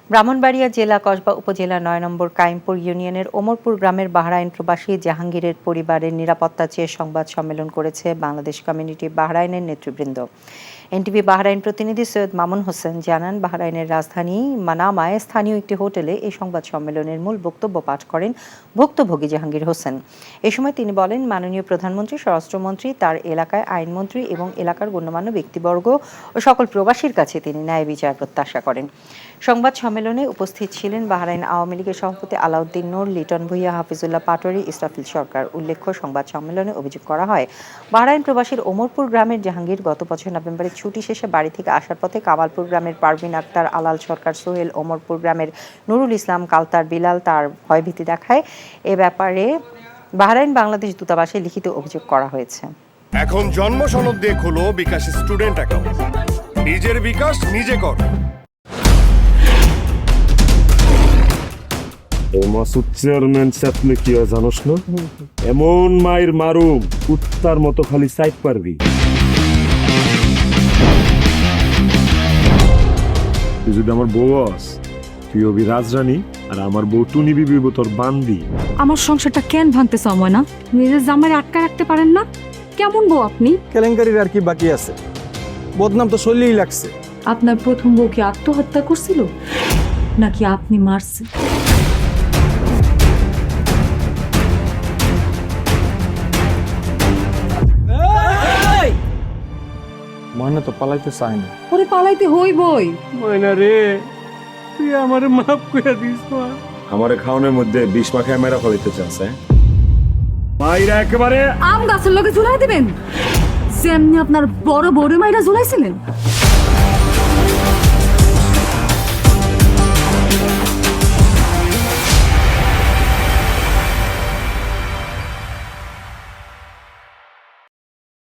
ব্রাহ্মণবাড়িয়া জেলা কসবা উপজেলা ৯ নম্বর কাইমপুর ইউনিয়নের ওমরপুর গ্রামের বাহরাইন প্রবাসী জাহাঙ্গীরের পরিবারের নিরাপত্তা চেয়ে সংবাদ সম্মেলন করেছে বাংলাদেশ কমিউনিটি বাহরাইনের নেতৃবৃন্দ। এনটিভি বাহরাইন প্রতিনিধি সৈয়দ মামুন হোসেন জানান, বাহরাইনের রাজধানী মানামায় স্থানীয় একটি হোটেলে এই সংবাদ সম্মেলনের মূল বক্তব্য পাঠ করেন ভুক্তভোগী জাহাঙ্গীর হোসেন। এ সময় তিনি বলেন, মাননীয় প্রধানমন্ত্রী, স্বরাষ্ট্রমন্ত্রী, তার এলাকায় আইনমন্ত্রী এবং এলাকার গণ্যমান্য ব্যক্তিবর্গ ও সকল প্রবাসীর কাছে তিনি ন্যায় বিচার প্রত্যাশা করেন। সংবাদ সম্মেলনে উপস্থিত ছিলেন বাহরাইন আওয়ামী লীগের সভাপতি আলাউদ্দিন নূর, লিটন ভূঁইয়া, হাফিজুল্লাহ পাটোয়ারি, ইসরাফিল সরকার। উল্লেখ্য, সংবাদ সম্মেলনে অভিযোগ করা হয়, বাহরাইন প্রবাসীর ওমরপুর গ্রামের জাহাঙ্গীর গত বছর নভেম্বরে ছুটি শেষে বাড়ি থেকে আসার পথে কামালপুর গ্রামের পারভিন আক্তার, আলাল সরকার, সোহেল, ওমরপুর গ্রামের নুরুল ইসলাম, কালতার বিলাল তার ভয়ভীতি দেখায়। এ ব্যাপারে বাহরাইন বাংলাদেশ দূতাবাসে লিখিত অভিযোগ করা হয়েছে। এখন জন্ম সনদ দিয়ে খোলো বিকাশ স্টুডেন্ট অ্যাকাউন্ট। নিজের বিকাশ নিজে কর। মাসুদ চেয়ারম্যান আপনি কি জানোস না? এমন মায়ের মারুম কুত্তার মতো খালি সাইড পারবি। তুই যদি আমার বউ আস, তুই হবি রাজরানী, আর আমার বউ টুনি বিবি তোর বান্দি। আমার সংসারটা কেন ভাঙতে চাও না? নিজের জামাই আটকা রাখতে পারেন না? কেমন বউ আপনি? কেলেঙ্কারির আর কি বাকি আছে? বদনাম তো শৈলেই লাগছে। আপনার প্রথম বউ কি আত্মহত্যা করছিল নাকি আপনি মারছেন? ময়না তো পালাইতে চায় না। ওরে পালাইতে হইবই। ময়না রে, তুই আমারে মাফ করে দিস। আমারে খাওয়ানোর মধ্যে বিষ মাখায় মেরা ফলাইতে চাচ্ছে। মাইরা একেবারে আম গাছের লগে ঝুলাই দিবেন যেমনি আপনার বড় বড় মাইরা ঝুলাইছিলেন।